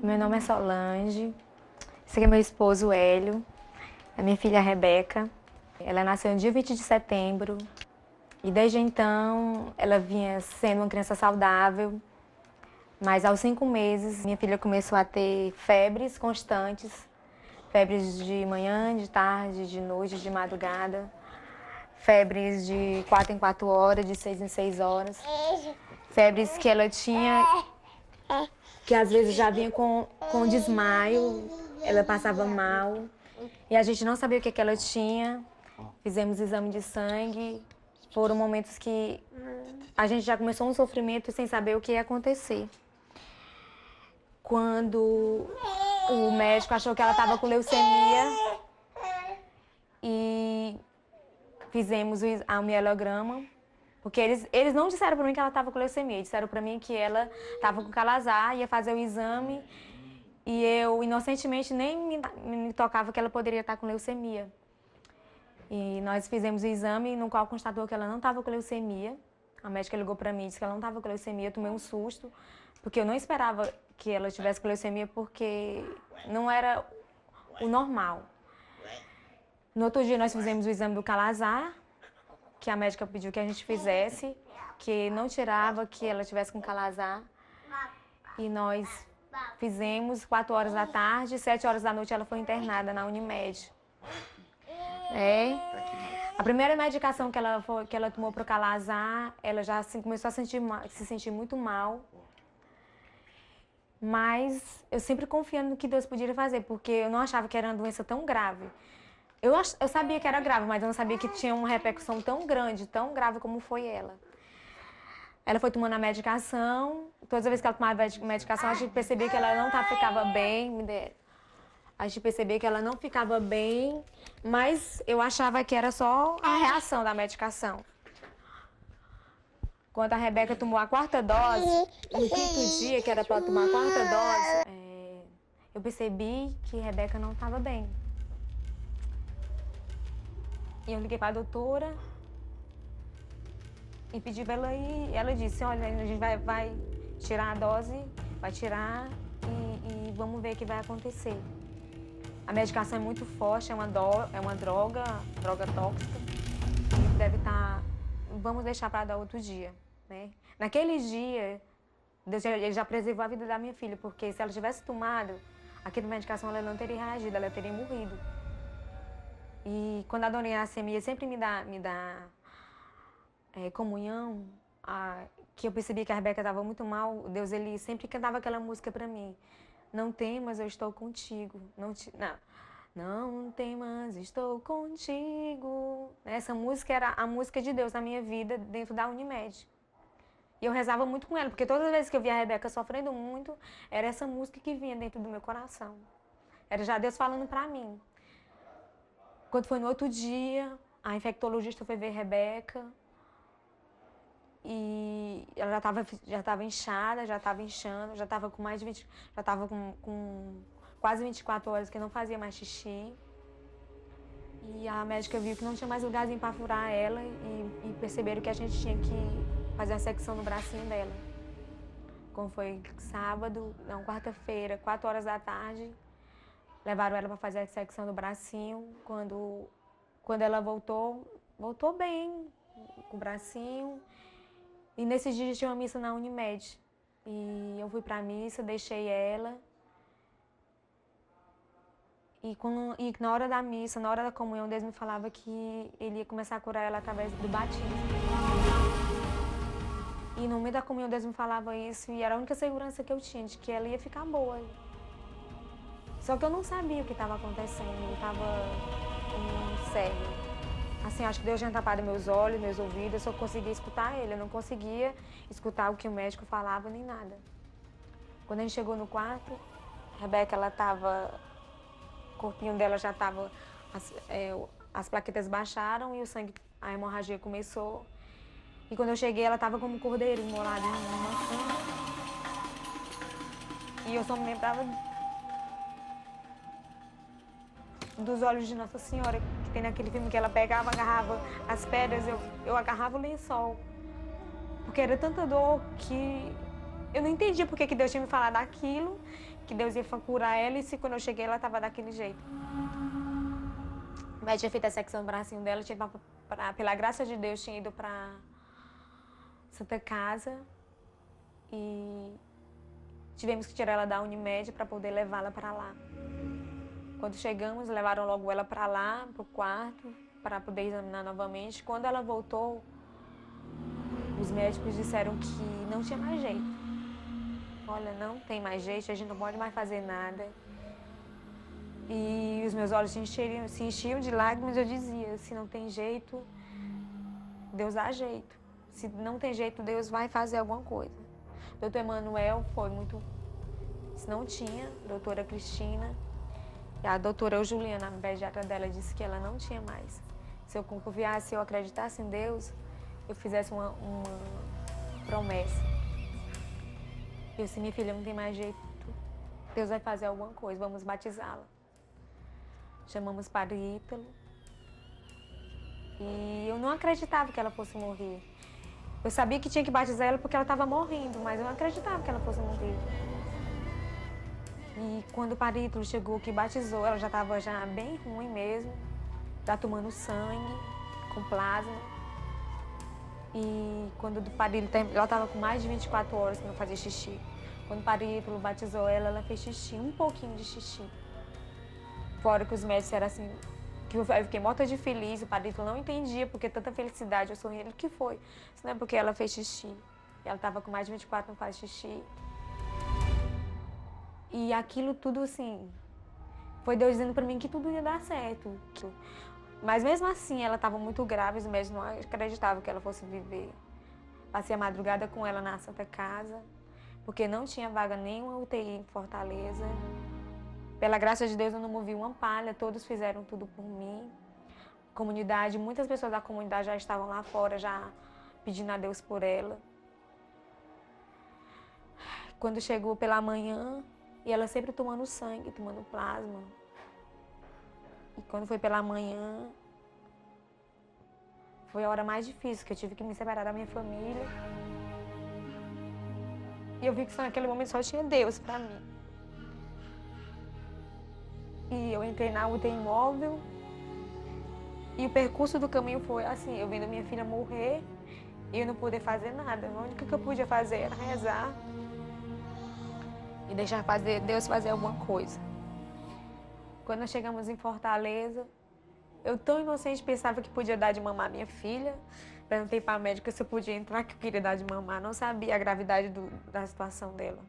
Meu nome é Solange, esse aqui é meu esposo Hélio, a minha filha Rebeca. Ela nasceu no dia 20 de setembro e desde então ela vinha sendo uma criança saudável, mas aos 5 meses minha filha começou a ter febres constantes, febres de manhã, de tarde, de noite, de madrugada, febres de 4 em 4 horas, de 6 em 6 horas, febres que ela tinha que às vezes já vinha com desmaio, ela passava mal e a gente não sabia o que ela tinha. Fizemos exame de sangue, foram momentos que a gente já começou um sofrimento sem saber o que ia acontecer. Quando o médico achou que ela estava com leucemia e fizemos o mielograma, porque eles não disseram para mim que ela estava com leucemia, disseram para mim que ela estava com calazar, ia fazer o exame e eu, inocentemente, nem me tocava que ela poderia estar com leucemia. E nós fizemos o exame no qual constatou que ela não estava com leucemia. A médica ligou para mim e disse que ela não estava com leucemia. Eu tomei um susto, porque eu não esperava que ela tivesse com leucemia, porque não era o normal. No outro dia nós fizemos o exame do calazar, que a médica pediu que a gente fizesse, que não tirava que ela tivesse com calazar. E nós fizemos 4 horas da tarde, 7 horas da noite ela foi internada na Unimed. A primeira medicação que ela tomou para o calazar, ela já começou a se sentir muito mal. Mas eu sempre confiando no que Deus podia fazer, porque eu não achava que era uma doença tão grave. Eu sabia que era grave, mas eu não sabia que tinha uma repercussão tão grande, tão grave como foi ela. Ela foi tomando a medicação, todas as vezes que ela tomava a medicação, a gente percebia que ela não ficava bem. A gente percebia que ela não ficava bem, mas eu achava que era só a reação da medicação. Quando a Rebeca tomou a 4ª dose, no 5º dia que era para tomar a 4ª dose, eu percebi que a Rebeca não estava bem. E eu liguei para a doutora e pedi para ela ir. Ela disse, olha, a gente vai tirar a dose, vai tirar e vamos ver o que vai acontecer. A medicação é muito forte, é uma droga tóxica, e deve estar... Vamos deixar para dar outro dia, né? Naquele dia, Deus já preservou a vida da minha filha, porque se ela tivesse tomado aquela medicação, ela não teria reagido, ela teria morrido. E quando a dona Iracemia sempre me dá comunhão, que eu percebi que a Rebeca estava muito mal, Deus ele sempre cantava aquela música para mim. Não temas, eu estou contigo. Não temas, estou contigo. Essa música era a música de Deus na minha vida dentro da Unimed. E eu rezava muito com ela, porque todas as vezes que eu via a Rebeca sofrendo muito, era essa música que vinha dentro do meu coração. Era já Deus falando para mim. Quando foi no outro dia, a infectologista foi ver a Rebeca. E ela já estava inchada, já estava inchando, já estava com mais de 20, já estava com quase 24 horas que não fazia mais xixi. E a médica viu que não tinha mais lugarzinho para furar ela e perceberam que a gente tinha que fazer a secção no bracinho dela. Como foi sábado, não, quarta-feira, 4 horas da tarde, levaram ela para fazer a secção do bracinho. Quando ela voltou bem, com o bracinho. E nesse dia tinha uma missa na Unimed. E eu fui pra missa, deixei ela. E na hora da missa, na hora da comunhão, Deus me falava que Ele ia começar a curar ela através do batismo. E no meio da comunhão, Deus me falava isso, e era a única segurança que eu tinha, de que ela ia ficar boa. Só que eu não sabia o que estava acontecendo, eu estava cego. Assim, acho que Deus tinha tapado meus olhos, meus ouvidos, eu só conseguia escutar Ele, eu não conseguia escutar o que o médico falava nem nada. Quando a gente chegou no quarto, a Rebeca, ela estava, o corpinho dela já estava, as plaquetas baixaram e a hemorragia começou. E quando eu cheguei, ela estava como um cordeiro imolado em uma cama. E eu só me lembrava dos olhos de Nossa Senhora, que tem naquele filme que ela pegava, agarrava as pedras, eu agarrava o lençol. Porque era tanta dor que eu não entendia por que Deus tinha me falado aquilo, que Deus ia curar ela, e se quando eu cheguei ela estava daquele jeito. O médico tinha feito a secção do bracinho dela, pela graça de Deus, tinha ido para Santa Casa e tivemos que tirar ela da Unimed para poder levá-la para lá. Quando chegamos, levaram logo ela para lá, para o quarto, para poder examinar novamente. Quando ela voltou, os médicos disseram que não tinha mais jeito. Olha, não tem mais jeito, a gente não pode mais fazer nada. E os meus olhos se enchiam de lágrimas. Eu dizia, se não tem jeito, Deus dá jeito. Se não tem jeito, Deus vai fazer alguma coisa. Doutor Emanuel foi muito... Se não tinha, doutora Cristina, e a doutora Juliana, a pediatra dela, disse que ela não tinha mais. Se eu confiasse, se eu acreditasse em Deus, eu fizesse uma promessa. Eu disse, minha filha, não tem mais jeito, Deus vai fazer alguma coisa, vamos batizá-la. Chamamos Padre Ítalo. E eu não acreditava que ela fosse morrer. Eu sabia que tinha que batizar ela porque ela estava morrendo, mas eu não acreditava que ela fosse morrer. E quando o Padre Ítalo chegou, que batizou, ela já estava bem ruim mesmo, já tomando sangue, com plasma. E quando o Padre Ítalo terminou, ela estava com mais de 24 horas que não fazia xixi. Quando o Padre Ítalo batizou ela, ela fez xixi, um pouquinho de xixi. Fora que os médicos eram assim, que eu fiquei morta de feliz, o Padre Ítalo não entendia porque tanta felicidade, eu sorri, ele, o que foi? Isso não é porque ela fez xixi. Ela estava com mais de 24, não faz xixi. E aquilo tudo, assim, foi Deus dizendo pra mim que tudo ia dar certo. Mas mesmo assim, ela estava muito grave, os médicos não acreditavam que ela fosse viver. Passei a madrugada com ela na Santa Casa, porque não tinha vaga nenhuma UTI em Fortaleza. Pela graça de Deus, eu não movi uma palha, todos fizeram tudo por mim. Comunidade, muitas pessoas da comunidade já estavam lá fora, já pedindo a Deus por ela. Quando chegou pela manhã, e ela sempre tomando sangue, tomando plasma. E quando foi pela manhã, foi a hora mais difícil, que eu tive que me separar da minha família. E eu vi que naquele momento só tinha Deus pra mim. E eu entrei na UTI móvel. E o percurso do caminho foi assim, eu vendo minha filha morrer e eu não poder fazer nada. A única que eu podia fazer era rezar e deixar Deus fazer alguma coisa. Quando nós chegamos em Fortaleza, eu tão inocente pensava que podia dar de mamar minha filha. Perguntei para a médica se eu podia entrar, que eu queria dar de mamar. Não sabia a gravidade da situação dela.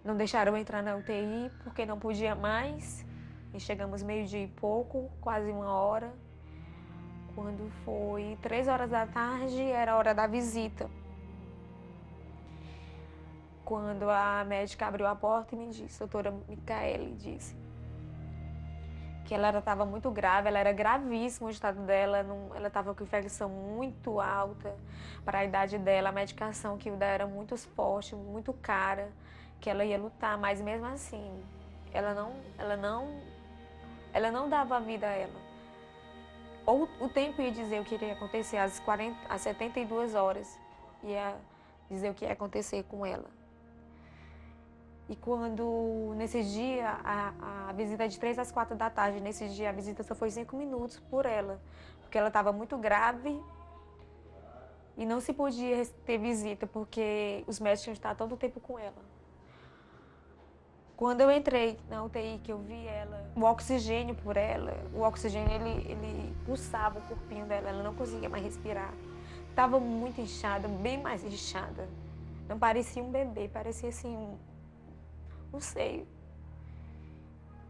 Não deixaram eu entrar na UTI porque não podia mais. E chegamos meio-dia e pouco, quase 1 hora. Quando foi 3 horas da tarde, era a hora da visita. Quando a médica abriu a porta e me disse, doutora Micaele, disse que ela estava muito grave, ela era gravíssima o estado dela, ela estava com infecção muito alta para a idade dela, a medicação que dela era muito forte, muito cara, que ela ia lutar, mas mesmo assim, ela não dava vida a ela. Ou o tempo ia dizer o que iria acontecer, às 72 horas ia dizer o que ia acontecer com ela. E quando, nesse dia, a visita é de 3 às 4 da tarde, nesse dia a visita só foi 5 minutos por ela, porque ela estava muito grave e não se podia ter visita, porque os médicos tinham que estar todo o tempo com ela. Quando eu entrei na UTI, que eu vi ela, o oxigênio por ela, o oxigênio ele pulsava o corpinho dela, ela não conseguia mais respirar. Estava muito inchada, bem mais inchada. Não parecia um bebê, parecia assim, não sei.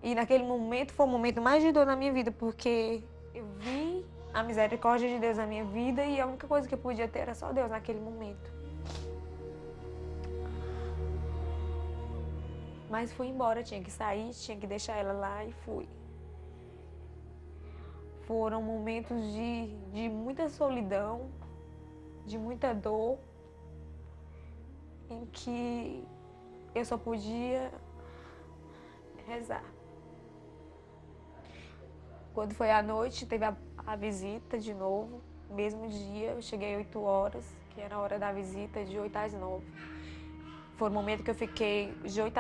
E naquele momento foi o momento mais de dor na minha vida, porque eu vi a misericórdia de Deus na minha vida e a única coisa que eu podia ter era só Deus naquele momento. Mas fui embora, tinha que sair, tinha que deixar ela lá e fui. Foram momentos de muita solidão, de muita dor, em que eu só podia rezar. Quando foi à noite, teve a visita de novo, mesmo dia, eu cheguei 8 horas, que era a hora da visita, de 8 às 9. Foi um momento que eu fiquei de 8